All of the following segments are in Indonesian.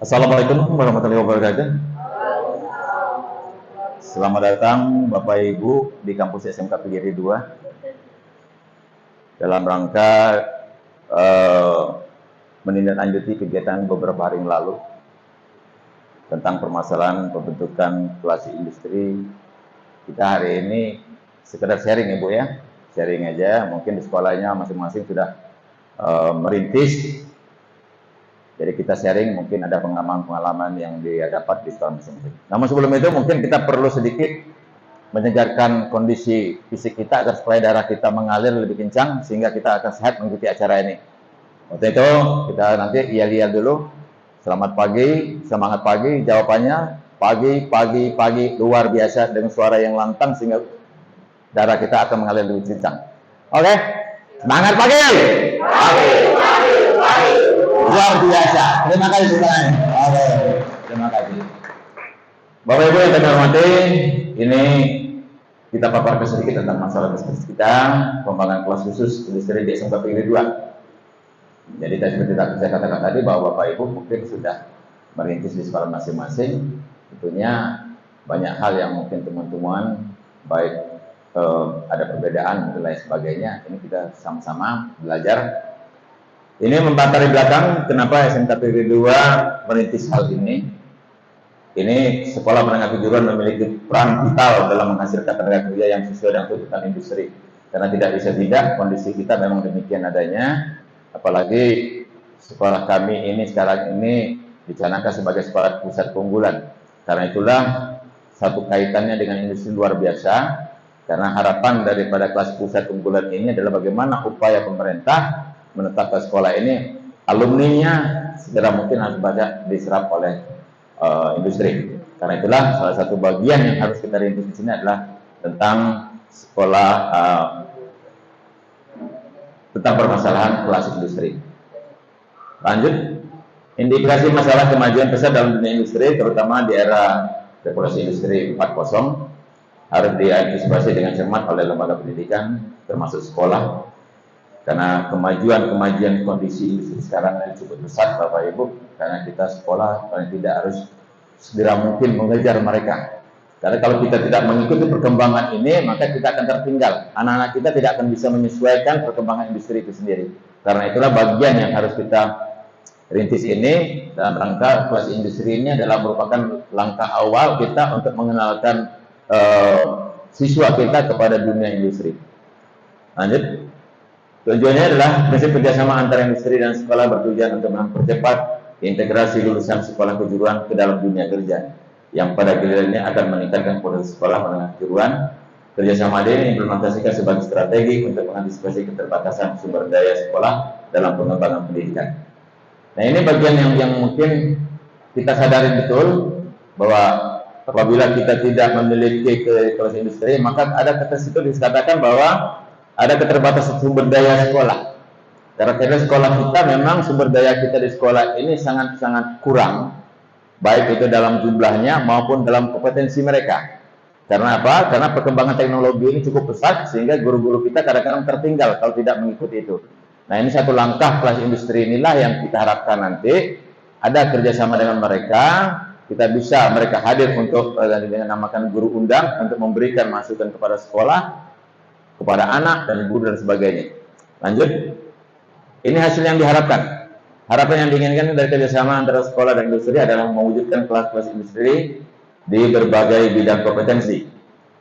Assalamualaikum warahmatullahi wabarakatuh. Selamat datang Bapak Ibu di kampus SMK Pgiri 2 dalam rangka menindaklanjuti kegiatan beberapa hari yang lalu tentang permasalahan pembentukan kelas industri. Kita hari ini sekedar sharing ya Bu ya, sharing aja. Mungkin di sekolahnya masing-masing sudah merintis. Jadi kita sharing, mungkin ada pengalaman-pengalaman yang dia dapat di sekolah masing-masing. Namun sebelum itu mungkin kita perlu sedikit menyegarkan kondisi fisik kita agar supaya darah kita mengalir lebih kencang sehingga kita akan sehat mengikuti acara ini. Untuk itu kita nanti iya-iya dulu. Selamat pagi, semangat pagi. Jawabannya pagi luar biasa dengan suara yang lantang sehingga darah kita akan mengalir lebih kencang. Oke? Semangat pagi. Pagi. Luar biasa. Terima kasih semuanya. Oke. Terima kasih. Bapak Ibu yang saya hormati, ini kita paparkan sedikit tentang masalah bisnis kita, pengembangan kelas khusus industri di SMK Pgiri 2. Jadi seperti saya katakan tadi bahwa Bapak Ibu mungkin sudah merintis di sekolah masing-masing. Tentunya banyak hal yang mungkin teman-teman baik ada perbedaan dan lain sebagainya. Ini kita sama-sama belajar. Ini membatari belakang kenapa SMK Pgiri 2 merintis hal ini. Ini sekolah menengah kejuruan memiliki peran vital dalam menghasilkan tenaga kerja yang sesuai dengan tuntutan industri. Karena tidak bisa tidak, kondisi kita memang demikian adanya. Apalagi sekolah kami ini sekarang ini dicanangkan sebagai sekolah pusat keunggulan. Karena itulah satu kaitannya dengan industri luar biasa. Karena harapan daripada kelas pusat keunggulan ini adalah bagaimana upaya pemerintah menetapkan sekolah ini, alumninya segera mungkin harus banyak diserap oleh industri. Karena itulah salah satu bagian yang harus kita rintis di sini adalah tentang sekolah tentang permasalahan kelas industri. Lanjut, indikasi masalah kemajuan pesat dalam dunia industri, terutama di era revolusi industri 4.0, harus diantisipasi dengan cermat oleh lembaga pendidikan, termasuk sekolah. Karena kemajuan kondisi industri sekarang ini cukup besar Bapak Ibu, karena kita sekolah paling tidak harus segera mungkin mengejar mereka. Karena kalau kita tidak mengikuti perkembangan ini, maka kita akan tertinggal. Anak-anak kita tidak akan bisa menyesuaikan perkembangan industri itu sendiri. Karena itulah bagian yang harus kita rintis ini dalam rangka kelas industri ini adalah merupakan langkah awal kita untuk mengenalkan siswa kita kepada dunia industri. Lanjut. Tujuannya adalah prinsip kerjasama antara industri dan sekolah bertujuan untuk mempercepat integrasi lulusan sekolah kejuruan ke dalam dunia kerja, yang pada gilirannya akan meningkatkan kualitas sekolah menengah kejuruan. Kerjasama ini diimplementasikan sebagai strategi untuk mengantisipasi keterbatasan sumber daya sekolah dalam pengembangan pendidikan. Nah, ini bagian yang mungkin kita sadari betul bahwa apabila kita tidak memiliki kelas industri, maka ada kata situ dikatakan bahwa ada keterbatasan sumber daya sekolah. Karena sekolah kita memang sumber daya kita di sekolah ini sangat-sangat kurang, baik itu dalam jumlahnya maupun dalam kompetensi mereka. Karena apa? Karena perkembangan teknologi ini cukup pesat sehingga guru-guru kita kadang-kadang tertinggal kalau tidak mengikuti itu. Nah, ini satu langkah kelas industri inilah yang kita harapkan nanti ada kerjasama dengan mereka. Kita bisa mereka hadir untuk dengan namakan guru undang untuk memberikan masukan kepada sekolah, kepada anak dan guru dan sebagainya. Lanjut, ini hasil yang diharapkan. Harapan yang diinginkan dari kerjasama antara sekolah dan industri adalah mewujudkan kelas-kelas industri di berbagai bidang kompetensi.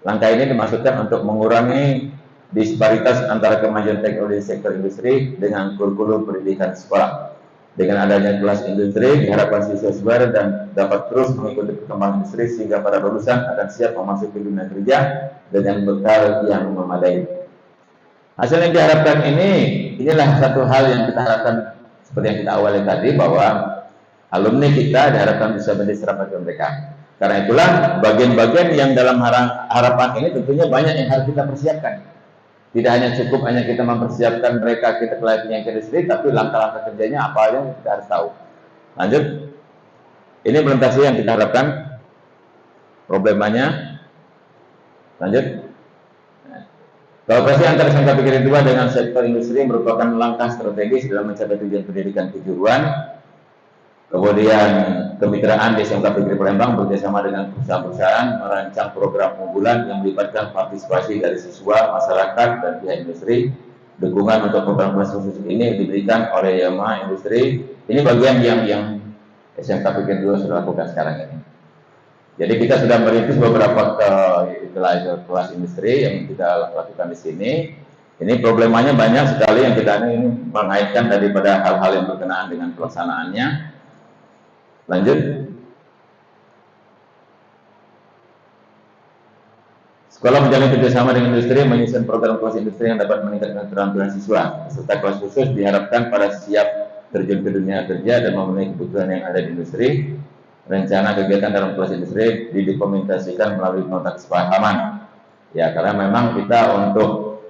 Langkah ini dimaksudkan untuk mengurangi disparitas antara kemajuan teknologi sektor industri dengan kurikulum pendidikan sekolah. Dengan adanya kelas industri, diharapkan siswa-siswa dan dapat terus mengikuti perkembangan industri sehingga para lulusan akan siap memasuki dunia kerja dengan bekal yang memadai. Hasil yang diharapkan inilah satu hal yang kita harapkan seperti yang kita awali tadi, bahwa alumni kita diharapkan bisa diserap oleh mereka. Karena itulah bagian-bagian yang dalam harapan ini tentunya banyak yang harus kita persiapkan. Tidak hanya cukup hanya kita mempersiapkan mereka kita kelayaknya ke industri, tapi langkah-langkah kerjanya apa yang kita harus tahu. Lanjut, ini implementasi yang kita harapkan. Problemanya, lanjut. Kooperasi antara SMK Pgiri 2 dengan sektor industri merupakan langkah strategis dalam mencapai tujuan pendidikan kejuruan Kemudian kemitraan di SMK Negeri Palembang bekerjasama dengan perusahaan-perusahaan merancang program unggulan yang melibatkan partisipasi dari siswa, masyarakat, dan pihak industri. Dukungan untuk program kelas khusus ini diberikan oleh YAMA Industri. Ini bagian yang SMK Negeri 2 sudah lakukan sekarang ini. Jadi kita sudah merintis beberapa kelas industri yang kita lakukan di sini. Ini problemanya banyak sekali yang kita ini mengaitkan daripada hal-hal yang berkenaan dengan pelaksanaannya. Lanjut. Sekolah menjalin kerjasama dengan industri, menyusun program kelas industri yang dapat meningkatkan keterampilan siswa. Peserta kelas khusus diharapkan pada siap terjun ke dunia kerja dan memenuhi kebutuhan yang ada di industri. Rencana kegiatan dalam kelas industri didokumentasikan melalui nota kesepahaman. Ya, karena memang kita untuk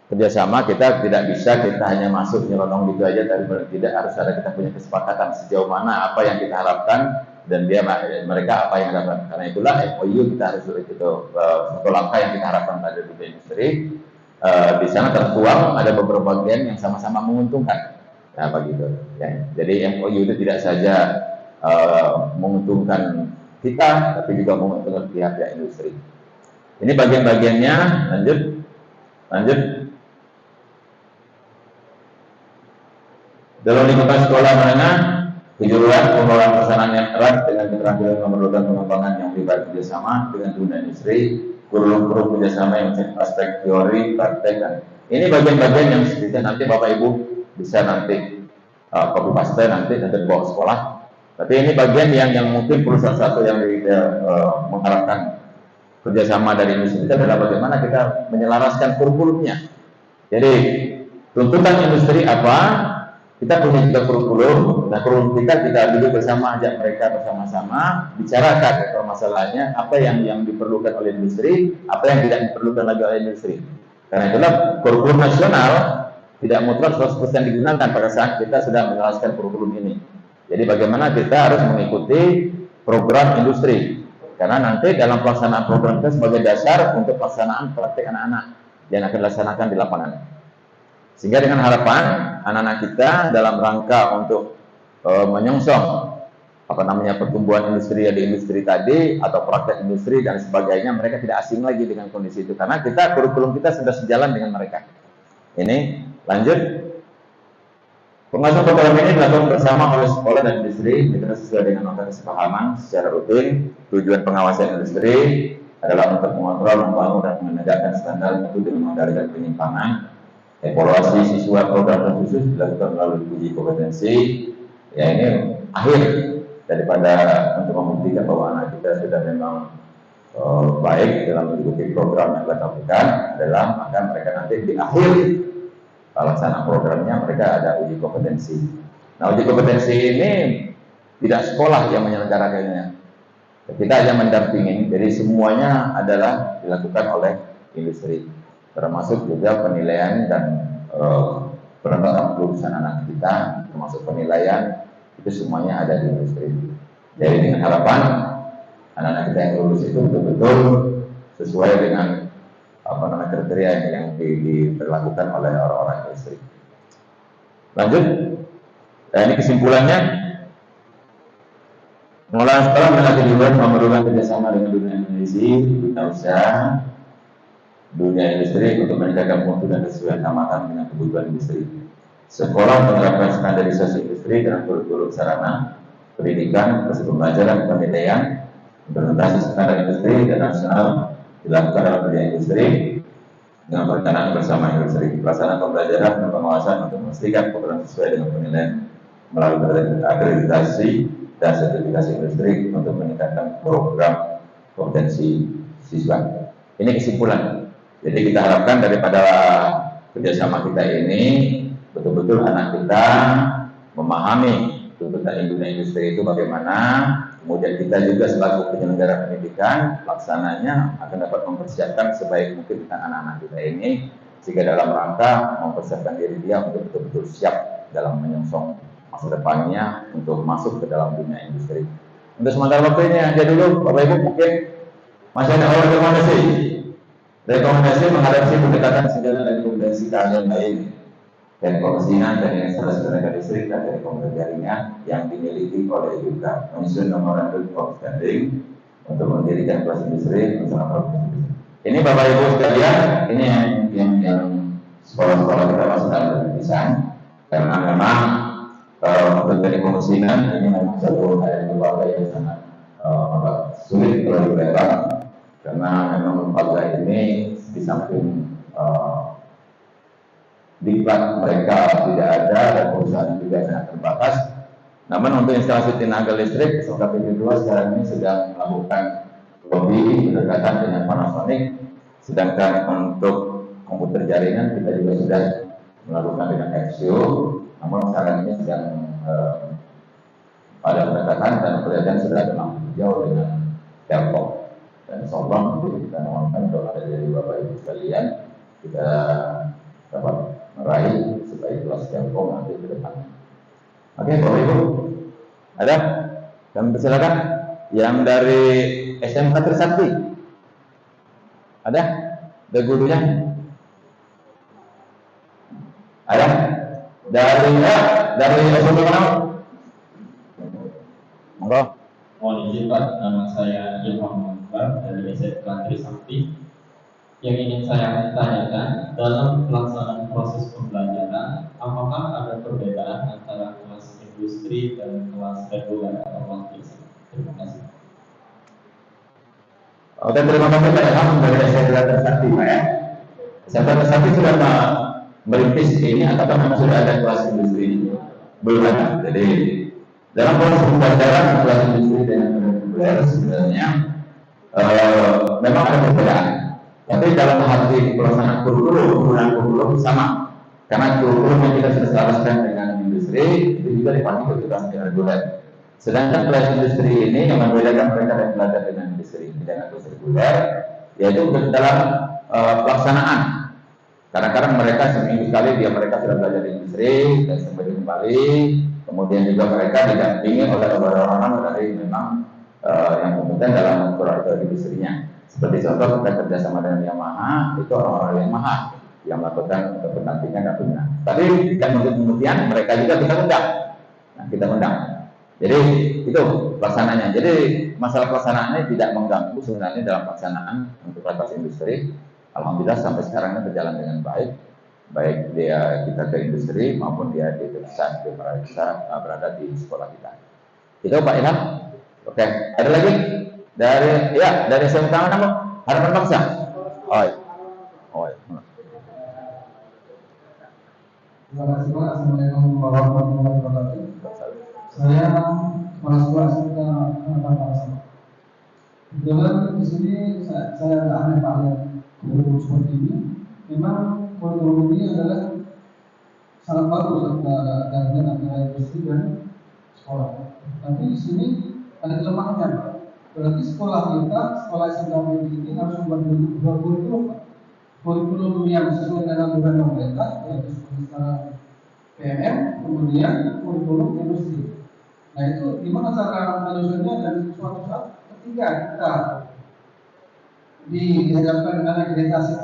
kerjasama kita tidak bisa kita hanya masuk nyelonong gitu aja, tapi tidak harus ada kita punya kesepakatan sejauh mana apa yang kita harapkan dan mereka apa yang harapkan. Karena itulah MOU kita harus itu satu langkah yang kita harapkan pada dunia industri. Di sana tertuang ada beberapa bagian yang sama-sama menguntungkan. Nah, begitu. Ya. Jadi MOU itu tidak saja menguntungkan kita, tapi juga menguntungkan pihak industri. Ini bagian-bagiannya. Lanjut. Dalam lingkungan sekolah menengah, kejuruan pengelolaan pelaksanaan yang erat dengan keterampilan memerlukan pengembangan yang melibatkan kerjasama dengan dunia industri, kurikulum kerjasama yang aspek teori, praktek, dan ini bagian-bagian yang sedikit nanti Bapak Ibu bisa nanti copy paste nanti bawa ke sekolah. Tapi ini bagian yang mungkin perlu salah satu yang mengharapkan kerjasama dari industri kita adalah bagaimana kita menyelaraskan kurikulumnya. Jadi tuntutan industri apa? Kita punya juga kurikulum. Nah, kurikulum kita duduk bersama, ajak mereka bersama-sama bicarakan permasalahannya, apa yang diperlukan oleh industri, apa yang tidak diperlukan lagi oleh industri. Karena itulah kurikulum nasional tidak mutlak 100% digunakan pada saat kita sudah menjelaskan kurikulum ini. Jadi bagaimana kita harus mengikuti program industri. Karena nanti dalam pelaksanaan program itu sebagai dasar untuk pelaksanaan praktik anak-anak yang akan dilaksanakan di lapangan. Sehingga dengan harapan anak-anak kita dalam rangka untuk menyongsong pertumbuhan industri di industri tadi atau praktek industri dan sebagainya, mereka tidak asing lagi dengan kondisi itu karena kurikulum kita sudah sejalan dengan mereka. Ini lanjut. Pengasuhan program ini dilakukan bersama oleh sekolah dan industri sesuai dengan nota kesepahaman secara rutin. Tujuan pengawasan industri adalah untuk mengontrol, membangun dan menegakkan standar mutu dengan mengendalikan penyimpangan. Evaluasi siswa program khusus dilakukan melalui uji kompetensi. Ya, ini akhir daripada untuk membuktikan bahwa anak kita sudah memang baik dalam mengikuti program yang kita lakukan adalah maka mereka nanti di akhir pelaksanaan programnya mereka ada uji kompetensi. Nah, uji kompetensi ini tidak sekolah yang menyelenggarakannya. Kita hanya mendampingi. Jadi semuanya adalah dilakukan oleh industri. Termasuk juga penilaian dan pengembangan kelulusan anak kita, termasuk penilaian itu semuanya ada di industri. Jadi dengan harapan anak-anak kita yang lulus itu betul-betul sesuai dengan kriteria yang diberlakukan oleh orang-orang industri. Lanjut. Nah, ini kesimpulannya. Pengelolaan sekolah menengah kejuruan memerlukan kerjasama dengan dunia industri, dunia usaha, dunia industri untuk meningkatkan mutu dan kesesuaian tamatan dengan kebutuhan industri. Sekolah menerapkan standarisasi industri dengan kurikulum sarana, pendidikan, proses pembelajaran, penilaian, implementasi standar industri dan nasional dilakukan dalam dunia industri dengan perencanaan bersama industri. Pelaksanaan pembelajaran dan pengawasan untuk memastikan program sesuai dengan penilaian melalui akreditasi dan sertifikasi industri untuk meningkatkan program kompetensi siswa. Ini kesimpulan. Jadi kita harapkan daripada kerjasama kita ini betul-betul anak kita memahami tuntutan dunia industri itu bagaimana, kemudian kita juga selaku penyelenggara pendidikan pelaksananya akan dapat mempersiapkan sebaik mungkin anak-anak kita ini sehingga dalam rangka mempersiapkan diri dia untuk betul-betul siap dalam menyongsong masa depannya untuk masuk ke dalam dunia industri. Untuk sementara waktu ini aja dulu, Bapak Ibu mungkin masih ada rekomendasi menghadapi pendekatan segala rekomendasi kalian lain. Telekomunikasi dan instalasi tenaga listrik dan telekomunikasi jaringan yang dimiliki oleh IUK menyusun memorandum of understanding untuk mendirikan kelas industri bersama provinsi. Ini Bapak Ibu sekalian, ini yang sekolah-sekolah kita masih dalam perpisahan karena memang untuk telekomunikasi ini memang satu hal yang yang sangat sulit kalau dilewat karena memang lembaga ini di samping diklat mereka tidak ada dan perusahaan juga sangat terbatas. Namun untuk instalasi tenaga listrik, SKPD 2 sekarang ini sedang melakukan lobby berdekatan dengan Panasonic. Sedangkan untuk komputer jaringan kita juga sudah melakukan dengan Exio. Namun sekarang ini sedang pada pendekatan dan kelihatan sudah memang jauh dengan Telkom. Dan insyaallah nanti kita mohonkan doa dari Bapak Ibu sekalian kita dapat meraih supaya kelas Telkom nanti ke depan. Oke, Bapak Ibu, ada? Kami persilakan yang dari SMK Trisakti. Ada? Ada gurunya? Ada? Dari SMK mana? Monggo. Mohon izin Pak, nama saya Ilham Akbar dari SMK Trisakti. Yang ingin saya tanyakan, dalam pelaksanaan proses pembelajaran, apakah ada perbedaan antara kelas industri dan kelas reguler atau kelas biasa? Terima kasih. Oke, terima kasih Pak Ilham dari SMK Trisakti, Pak ya. SMK Trisakti sudah merintis ini atau memang sudah ada kelas industri? Belum ada. Jadi dalam proses pembelajaran kelas industri dengan reguler sebenarnya memang ada perbedaan. Tapi dalam arti pelaksanaan kurikulum sama, karena kurikulum yang kita sudah selaraskan dengan industri itu juga dipakai untuk kelas reguler. Sedangkan kelas industri ini yang membedakan mereka dan belajar dengan industri dengan kelas reguler, yaitu dalam pelaksanaan. Kadang-kadang mereka seminggu sekali mereka sudah belajar di industri dan kembali, kemudian juga mereka didampingi oleh orang-orang dari memang yang kompeten dalam kurang industrinya. Seperti contoh kita kerjasama dengan Yamaha, itu orang-orang Yamaha yang melakukan pendampingan dan pembinaan. Tapi tidak menutup kemudian mereka juga kita undang. Nah, kita undang. Jadi itu pelaksananya. Jadi masalah pelaksanaannya tidak mengganggu sebenarnya dalam pelaksanaan untuk kelas industri. Alhamdulillah sampai sekarang ini berjalan dengan baik. Baik dia kita ke industri maupun dia di perusahaan bisa berada di sekolah kita. Itu Pak Ilham. Oke, ada lagi? Dari SMK mana Bu? Harapan Bangsa. Oh iya. Terima kasih Pak. Assalamualaikum warahmatullahi wabarakatuh. Saya kepala sekolah SMK Harapan Bangsa. Kebetulan di sini saya agak aneh Pak lihat kurikulum seperti ini. Memang kurikulum ini adalah sangat bagus antara industri dan sekolah. Tapi di sini ada kelemahannya Pak. Berarti sekolah kita, sekolah SMK ini harus membuat dua kurikulum Pak. Kurikulum yang sesuai dengan aturan pemerintah, yaitu seperti sekarang PMM, kemudian kurikulum industri. Nah itu gimana cara menyusunnya dan suatu saat ketika kita dihadapkan dengan akreditasi.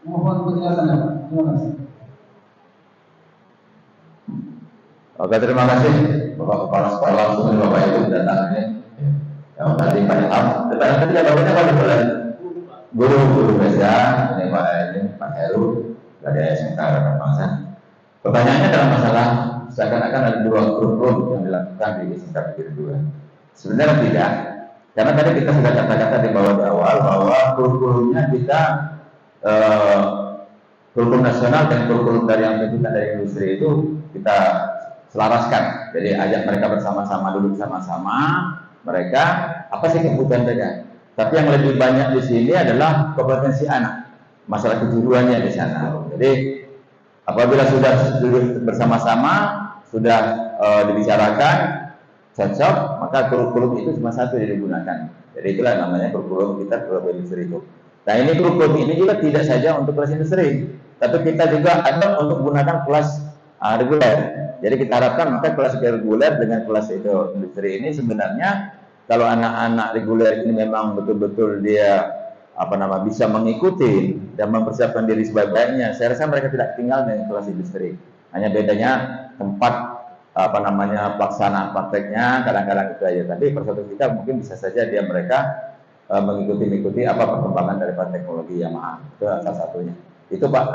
Mohon penjelasannya Pak. Terima kasih. Oke, terima kasih Bapak Kepala Sekolah langsung Bapak Ibu datangnya. Yang tadi Pak Ilham, tadi Bapaknya kalau boleh guru biasa, ini Pak Heru dari SMK Harapan Bangsa. Pertanyaannya dalam masalah seakan-akan ada dua kurikulum yang dilakukan di SMK Negeri 2. Sebenarnya tidak, karena tadi kita sudah kata-kata di awal bahwa kurikulumnya kita kurikulum nasional dan kurikulum dari yang kita dari industri itu kita selaraskan. Jadi ajak mereka bersama-sama duduk sama-sama. Mereka apa sih kebutuhan mereka? Tapi yang lebih banyak di sini adalah kompetensi anak, masalah kejuruannya di sana. Jadi apabila sudah duduk bersama-sama, sudah dibicarakan cocok, maka kurikulum itu cuma satu yang digunakan. Jadi itulah namanya kurikulum kita kurikulum industri itu. Nah ini kurikulum ini juga tidak saja untuk kelas industri, tapi kita juga ada untuk menggunakan kelas reguler. Jadi kita harapkan maka kelas reguler dengan kelas itu industri ini sebenarnya kalau anak-anak reguler ini memang betul-betul dia bisa mengikuti dan mempersiapkan diri sebaik-baiknya, saya rasa mereka tidak tinggal dengan kelas industri. Hanya bedanya tempat pelaksanaan prakteknya kadang-kadang itu aja. Tapi perspektif kita mungkin bisa saja mereka mengikuti apa perkembangan daripada teknologi Yamaha. Itu salah satunya. Itu Pak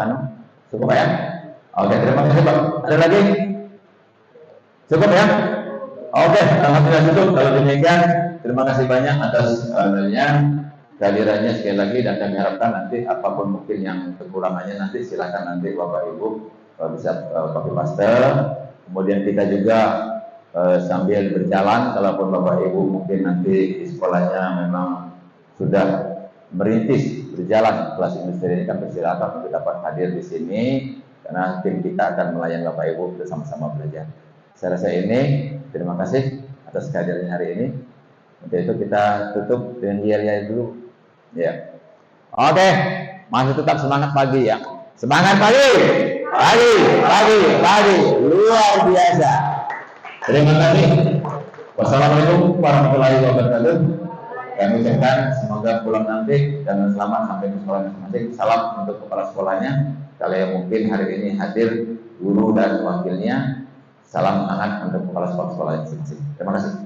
cukup ya? Oke, terima kasih Pak. Ada lagi? Cukup ya? Oke, alhamdulillah cukup. Kalau demikian, terima kasih banyak atas kehadirannya sekali lagi, dan kami harapkan nanti apapun mungkin yang kekurangannya nanti silakan nanti Bapak Ibu bisa pakai master. Kemudian kita juga sambil berjalan, kalaupun Bapak Ibu mungkin nanti di sekolahnya memang sudah merintis berjalan kelas industri ini, kan persilakan untuk dapat hadir di sini karena tim kita akan melayani Bapak Ibu bersama-sama belajar. Saya rasa ini, terima kasih atas kehadirannya hari ini. Untuk itu kita tutup dengan ya dulu. Ya. Oke, masih tetap semangat pagi ya. Semangat pagi. Pagi. Luar biasa. Terima kasih. Wassalamualaikum warahmatullahi wabarakatuh. Kami ucapkan semoga pulang nanti dan selamat sampai ke sekolah masing-masing. Salam untuk kepala sekolahnya. Kalau yang mungkin hari ini hadir, guru dan wakilnya. Salam hangat untuk kepala sekolah masing-masing. Terima kasih.